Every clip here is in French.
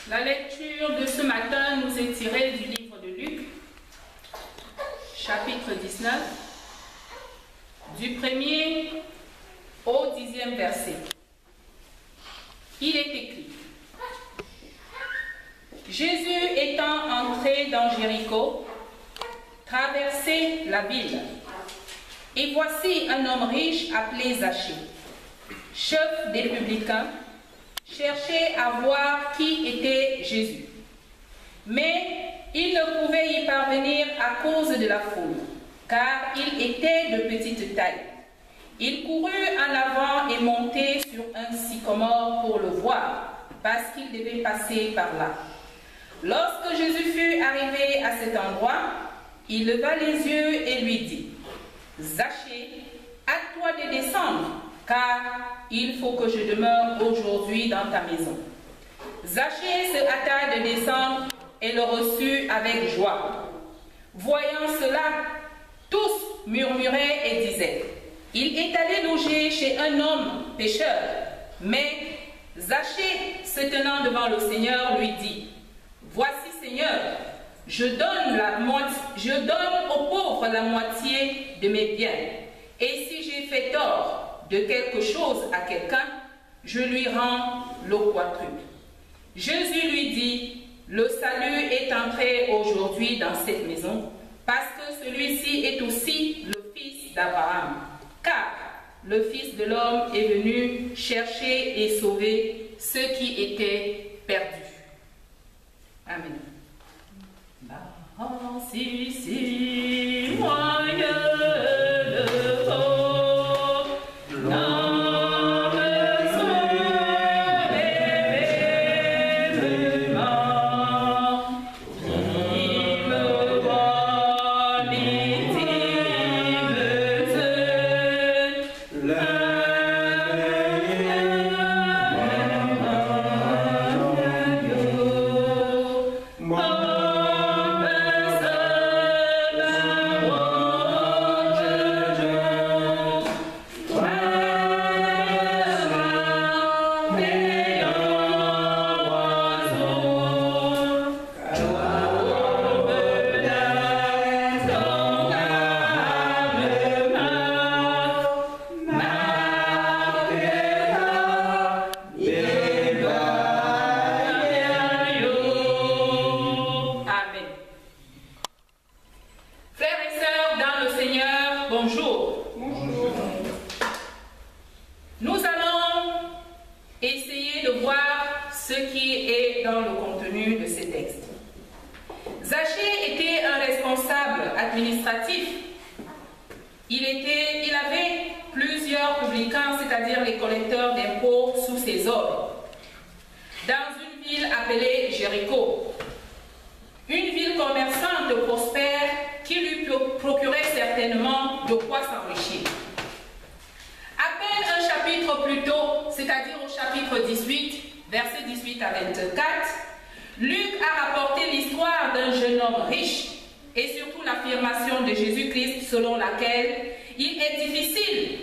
La lecture de ce matin nous est tirée du livre de Luc, chapitre 19, du 1er au 10e verset. Il est écrit: Jésus étant entré dans Jéricho, traversait la ville, et voici un homme riche appelé Zachée, chef des publicains, cherchait à voir qui était Jésus. Mais il ne pouvait y parvenir à cause de la foule, car il était de petite taille. Il courut en avant et montait sur un sycomore pour le voir, parce qu'il devait passer par là. Lorsque Jésus fut arrivé à cet endroit, il leva les yeux et lui dit: Zachée, à toi de descendre, car il faut que je demeure aujourd'hui dans ta maison. Zachée se hâta de descendre et le reçut avec joie. Voyant cela, tous murmuraient et disaient: il est allé loger chez un homme pécheur. Mais Zachée, se tenant devant le Seigneur, lui dit: voici, Seigneur, je donne aux pauvres la moitié de mes biens. Et si j'ai fait tort de quelque chose à quelqu'un, je lui rends le quadruple. Jésus lui dit: le salut est entré aujourd'hui dans cette maison, parce que celui-ci est aussi le fils d'Abraham. Car le Fils de l'homme est venu chercher et sauver ceux qui étaient perdus. Amen. Si, moyen. Il avait plusieurs publicains, c'est-à-dire les collecteurs d'impôts, sous ses ordres, dans une ville appelée Jéricho, une ville commerçante prospère qui lui procurait certainement de quoi s'enrichir. À peine un chapitre plus tôt, c'est-à-dire au chapitre 18, versets 18 à 24, Luc a rapporté l'histoire d'un jeune homme riche et surtout l'affirmation de Jésus-Christ selon laquelle il est difficile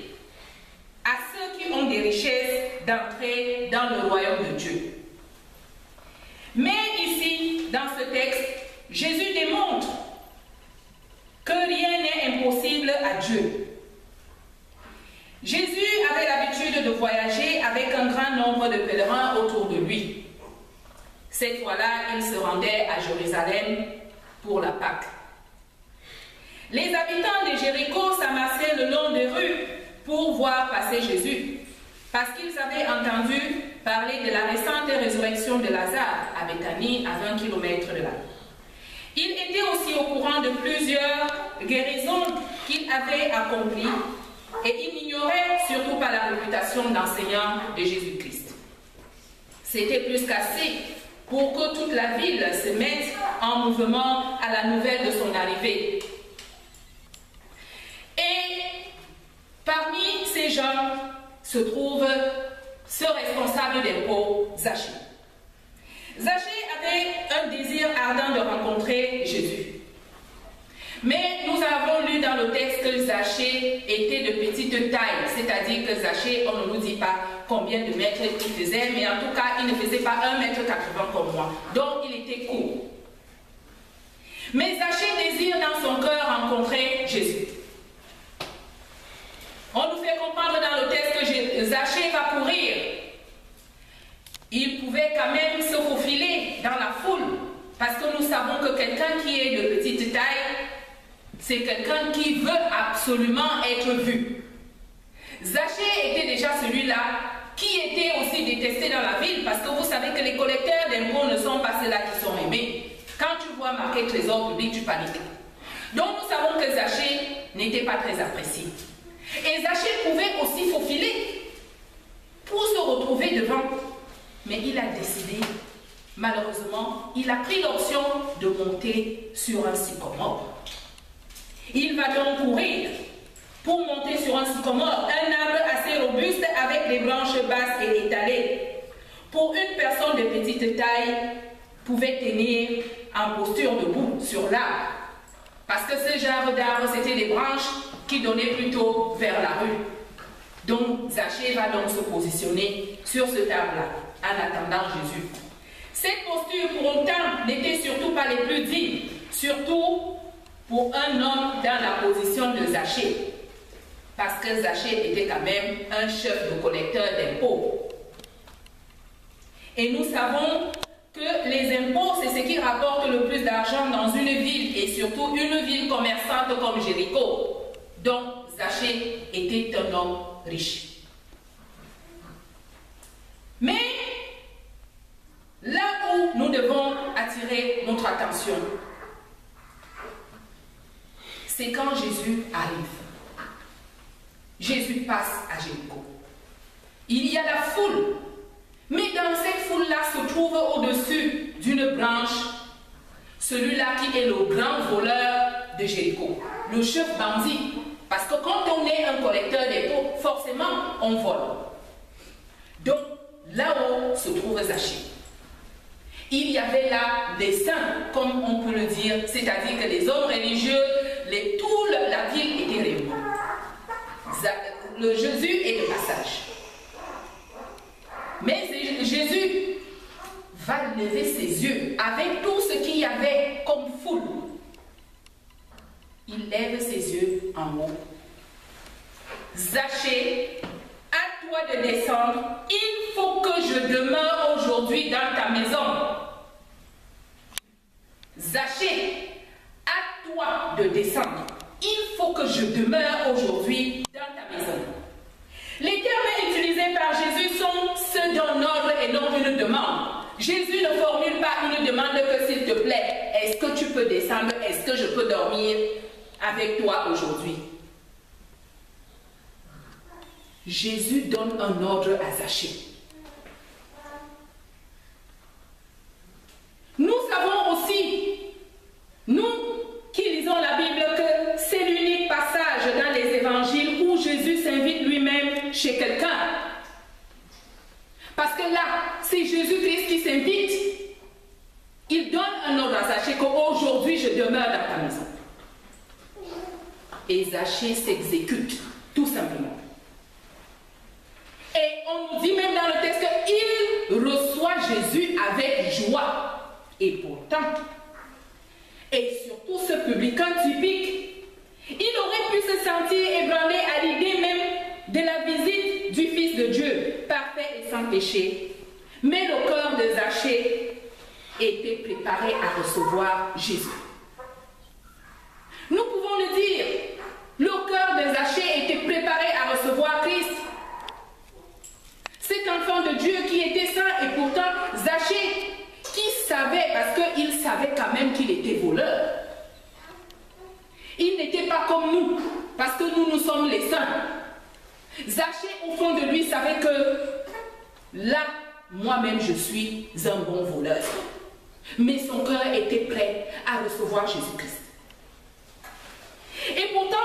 à ceux qui ont des richesses d'entrer dans le royaume de Dieu. Mais ici, dans ce texte, Jésus démontre que rien n'est impossible à Dieu. Jésus avait l'habitude de voyager avec un grand nombre de pèlerins autour de lui. Cette fois-là, il se rendait à Jérusalem pour la Pâque. Les habitants de Jéricho s'amassaient le long des rues pour voir passer Jésus, parce qu'ils avaient entendu parler de la récente résurrection de Lazare à Béthanie, à 20 km de là. Ils étaient aussi au courant de plusieurs guérisons qu'il avait accomplies et ils n'ignoraient surtout pas la réputation d'enseignant de Jésus-Christ. C'était plus qu'assez pour que toute la ville se mette en mouvement à la nouvelle de son arrivée. Et parmi ces gens se trouve ce responsable d'impôts, Zachée. Zachée avait un désir ardent de rencontrer Jésus. Mais nous avons lu dans le texte que Zachée était de petite taille, c'est-à-dire que Zachée, on ne nous dit pas combien de mètres il faisait, mais en tout cas, il ne faisait pas 1,80 m comme moi. Donc, il était court. Mais Zachée désire dans son cœur rencontrer Jésus. On nous fait comprendre dans le texte que Zachée va courir. Il pouvait quand même se faufiler dans la foule, parce que nous savons que quelqu'un qui est de petite taille, c'est quelqu'un qui veut absolument être vu. Zachée était déjà celui-là qui était aussi détesté dans la ville, parce que vous savez que les collecteurs d'impôts ne sont pas ceux-là qui sont aimés. Quand tu vois marqué trésor public, tu paniques. Donc nous savons que Zachée n'était pas très apprécié. Et Zachée pouvait aussi faufiler pour se retrouver devant. Mais il a décidé, malheureusement, il a pris l'option de monter sur un sycomore. Il va donc courir pour monter sur un sycomore, un arbre assez robuste avec des branches basses et étalées. Pour une personne de petite taille, pouvait tenir en posture debout sur l'arbre. Parce que ce genre d'arbre, c'était des branches qui donnaient plutôt vers la rue. Donc, Zachée va donc se positionner sur cet arbre-là, en attendant Jésus. Cette posture, pour autant, n'était surtout pas les plus dignes, surtout pour un homme dans la position de Zachée. Parce que Zachée était quand même un chef de collecteur d'impôts. Et nous savons que les impôts, c'est ce qui rapporte le plus d'argent dans une ville, et surtout une ville commerçante comme Jéricho. Donc, Zachée était un homme riche. Mais, là où nous devons attirer notre attention, c'est quand Jésus arrive. Jésus passe à Jéricho. Il y a la foule. Mais dans cette foule-là se trouve au-dessus d'une branche celui-là qui est le grand voleur de Jéricho, le chef bandit. Parce que quand on est un collecteur d'impôts, forcément on vole. Donc là-haut se trouve Zachée. Il y avait là des saints, comme on peut le dire, c'est-à-dire que les hommes religieux, toute la ville était réunie. Le Jésus est de passage. Mais Jésus va lever ses yeux avec tout ce qu'il y avait comme foule. Il lève ses yeux en haut. Zachée, à toi de descendre. Il faut que je demeure aujourd'hui dans ta maison. Zachée, à toi de descendre. Il faut que je demeure aujourd'hui dans ta maison. Les termes utilisés par Jésus sont ceux d'un ordre et non une demande. Jésus ne formule pas une demande que s'il te plaît, est-ce que tu peux descendre, est-ce que je peux dormir avec toi aujourd'hui? Jésus donne un ordre à Zachée. Nous savons aussi, nous qui lisons la Bible, que c'est l'unique passage dans les évangiles où Jésus s'invite lui-même chez quelqu'un. Parce que là, c'est Jésus-Christ qui s'invite. Il donne un ordre à Zachée qu'aujourd'hui je demeure dans ta maison. Et Zachée s'exécute, tout simplement. Et on nous dit même dans le texte qu'il reçoit Jésus avec joie. Et pourtant, et surtout ce publicain typique, il aurait pu se sentir ébranlé à l'idée même de la visite du Fils de Dieu, parfait et sans péché. Mais le cœur de Zachée était préparé à recevoir Jésus. Nous pouvons le dire, le cœur de Zachée était préparé à recevoir Christ. Cet enfant de Dieu qui était saint, et pourtant Zachée, qui savait, parce qu'il savait quand même qu'il était voleur. Il n'était pas comme nous, parce que nous sommes les saints. Zachée, au fond de lui, savait que là, moi-même, je suis un bon voleur. Mais son cœur était prêt à recevoir Jésus-Christ. Et pourtant,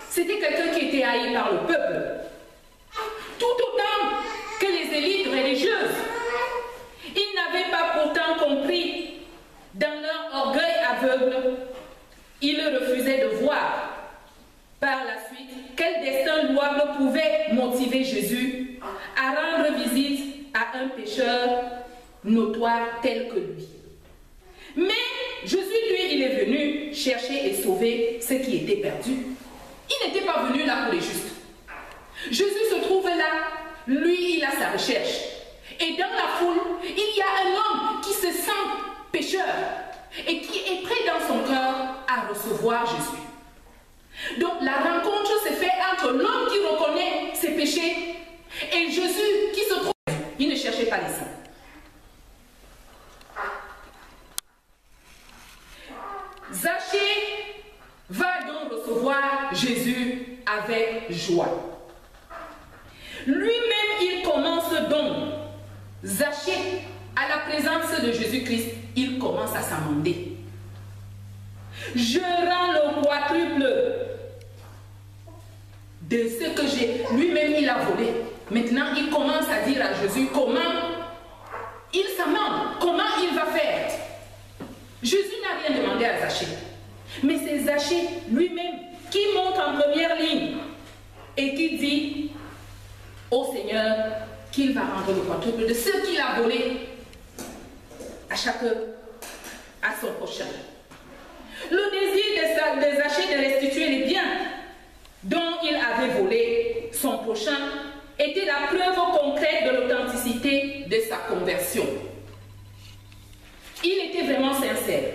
c'était quelqu'un qui était haï par le peuple. Tout autant que les élites religieuses. Ils n'avaient pas pourtant compris, dans leur orgueil aveugle, ils refusaient de voir par la suite quel destin louable pouvait motiver Jésus à rendre visite à un pécheur notoire tel que lui. Mais Jésus, lui, il est venu chercher et sauver ceux qui étaient perdus. Il n'était pas venu là pour les justes. Jésus se trouve là, lui, il a sa recherche. Et dans la foule, il y a un homme qui se sent pécheur et qui est prêt dans son cœur à recevoir Jésus. Donc la rencontre se fait entre l'homme qui reconnaît ses péchés et Jésus qui se trouve. Il ne cherchait pas les saints. Zachée va donc recevoir Jésus avec joie. Lui-même, il commence donc, Zachée, à la présence de Jésus-Christ, il commence à s'amender. Je rends le quadruple de ce que j'ai. Lui-même, il a volé. Maintenant, il commence à dire à Jésus comment il s'amende, comment il va faire. Jésus n'a rien demandé à Zachée. Mais c'est Zachée lui-même qui monte en première ligne et qui dit au Seigneur qu'il va rendre le quadruple de ce qu'il a volé à son prochain. Le désir de Zachée de restituer les biens dont il avait volé son prochain était la preuve concrète de l'authenticité de sa conversion. Il était vraiment sincère.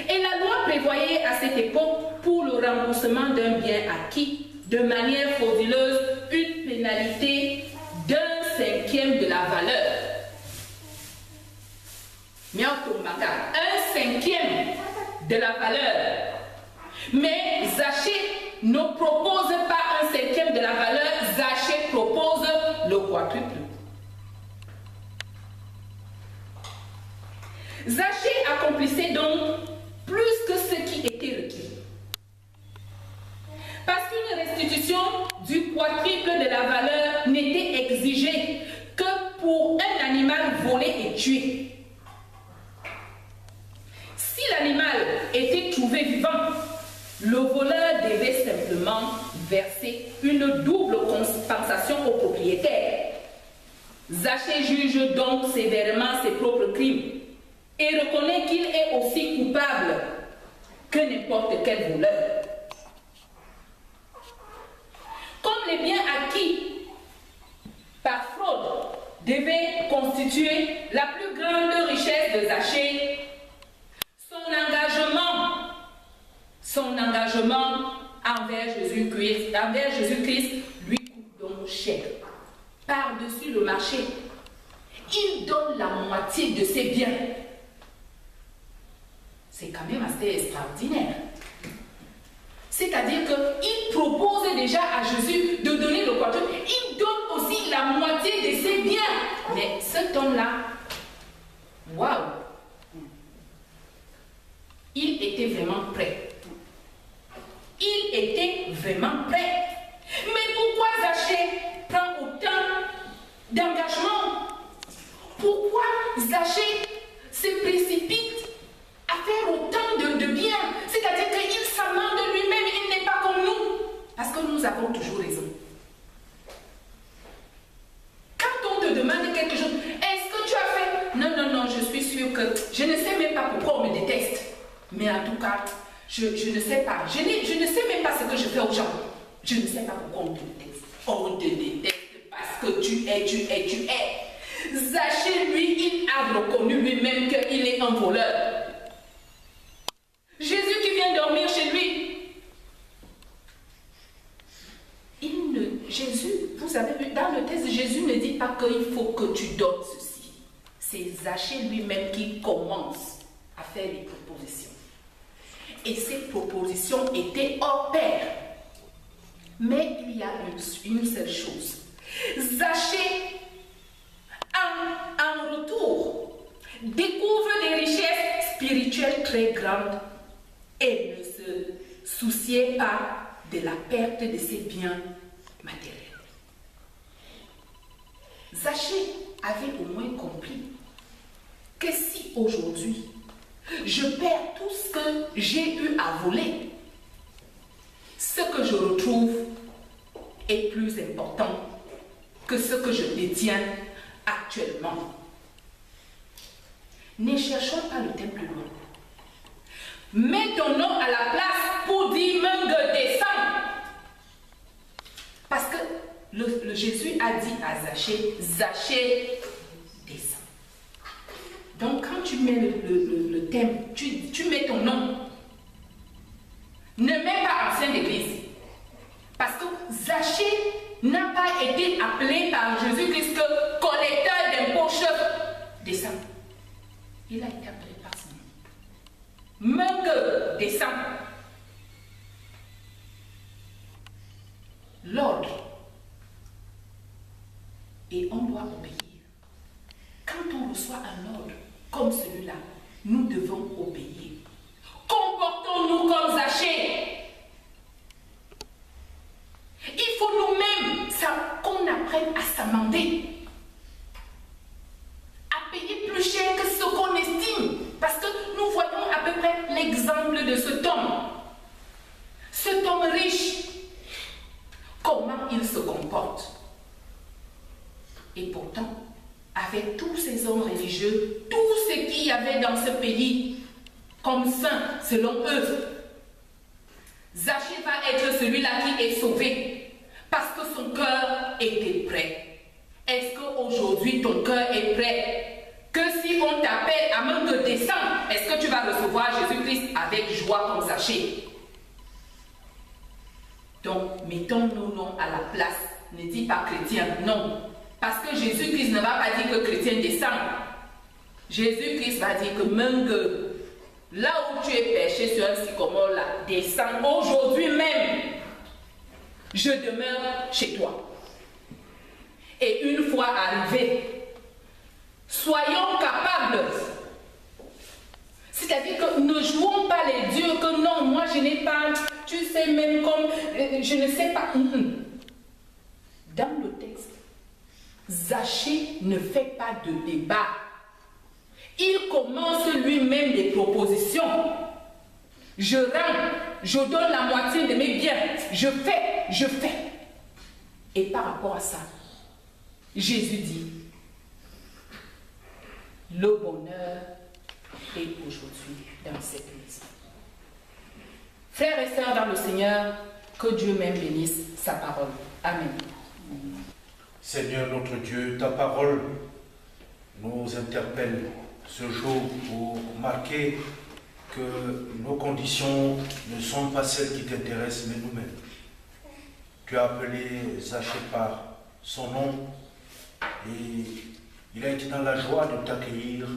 Et la loi prévoyait à cette époque, pour le remboursement d'un bien acquis de manière frauduleuse, une pénalité d'1/5 de la valeur. Un 5e de la valeur. Mais Zachée ne propose pas un 5e de la valeur, Zachée propose le quadruple. Zachée accomplissait donc plus que ce qui était requis. Parce qu'une restitution du quadruple de la valeur n'était exigée que pour un animal volé et tué. Si l'animal était trouvé vivant, le voleur devait simplement verser une double compensation au propriétaire. Zachée juge donc sévèrement ses propres crimes et reconnaît qu'il est aussi coupable que n'importe quel voleur. Comme les biens acquis par fraude devaient constituer la plus grande richesse de Zachée, son engagement envers Jésus-Christ lui coûte donc cher. Par-dessus le marché, il donne la moitié de ses biens. C'est quand même assez extraordinaire. C'est-à-dire qu'il propose déjà à Jésus de donner le quadruple. Il donne aussi la moitié de ses biens. Mais cet homme-là, waouh! Il était vraiment prêt. Il était vraiment prêt. Mais pourquoi Zachée prend autant d'engagement? Pourquoi Zachée se précipite à faire autant de bien? C'est-à-dire qu'il s'amende lui-même, il n'est pas comme nous. Parce que nous avons toujours raison. Quand on te demande quelque chose, est-ce que tu as fait? Non, non, non, je suis sûre que je ne sais même pas pourquoi on me déteste. Mais en tout cas, je ne sais pas. Je ne sais même pas ce que je fais aux gens. Je ne sais pas pourquoi on te déteste. On te déteste parce que tu es. Zachée, lui, il a reconnu lui-même qu'il est un voleur. Jésus qui vient dormir chez lui. Jésus, vous avez vu, dans le texte, Jésus ne dit pas qu'il faut que tu donnes ceci. C'est Zachée lui-même qui commence à faire les propositions. Et ces propositions étaient hors pair. Mais il y a une seule chose. Zachée, en retour, découvre des richesses spirituelles très grandes et ne se souciait pas de la perte de ses biens matériels. Zachée avait au moins compris que si aujourd'hui je perds tout ce que j'ai eu à voler, ce que je retrouve est plus important que ce que je détiens actuellement. Ne cherchons pas le thème plus loin. Mets ton nom à la place pour dire Menge descend. Parce que le Jésus a dit à Zachée, Zachée descend. Donc quand tu mets le thème, tu mets ton nom. Ne mets pas ancien d'église. Parce que Zachée n'a pas été appelé par Jésus-Christ que collecteur d'impôts chef descend. Il a été appelé par son nom. Menge descend. L'ordre. Et on doit obéir. Quand on reçoit un ordre comme celui-là, nous devons obéir. Comportons-nous comme Zachée. Il faut nous-mêmes qu'on apprenne à s'amender, à payer plus cher que ce qu'on estime. Parce que nous voyons à peu près l'exemple de cet homme. Cet homme riche, comment il se comporte. Et pourtant, avec tous ces hommes religieux, tout ce qu'il y avait dans ce pays, comme saint, selon eux, Zachée va être celui-là qui est sauvé, parce que son cœur était prêt. Est-ce qu'aujourd'hui ton cœur est prêt? Que si on t'appelle à Menge descend, est-ce que tu vas recevoir Jésus-Christ avec joie comme Zachée? Donc, mettons nos noms à la place. Ne dis pas chrétien, non. Parce que Jésus-Christ ne va pas dire que chrétien descend. Jésus-Christ va dire que Menge, là où tu es perché sur un sycomore là, descend aujourd'hui même. Je demeure chez toi. Et une fois arrivé, soyons capables. C'est-à-dire que ne jouons pas les dieux que non, moi je n'ai pas, tu sais, même comme, je ne sais pas. Dans le texte, Zachée ne fait pas de débat. Il commence lui-même des propositions. Je rends, je donne la moitié de mes biens. Je fais. Et par rapport à ça, Jésus dit, le bonheur est aujourd'hui dans cette maison. Frères et sœurs dans le Seigneur, que Dieu même bénisse sa parole. Amen. Seigneur notre Dieu, ta parole nous interpelle ce jour pour marquer que nos conditions ne sont pas celles qui t'intéressent, mais nous-mêmes. Tu as appelé Zachée par son nom et il a été dans la joie de t'accueillir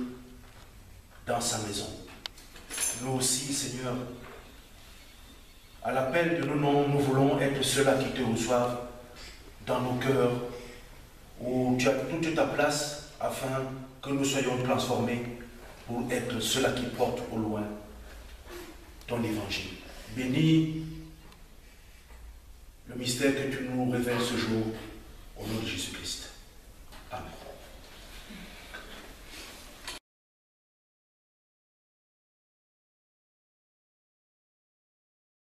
dans sa maison. Nous aussi, Seigneur, à l'appel de nos noms, nous voulons être ceux-là qui te reçoivent dans nos cœurs, où tu as toute ta place afin que nous soyons transformés pour être ceux-là qui portent au loin ton évangile. Bénis le mystère que tu nous révèles ce jour au nom de Jésus-Christ. Amen.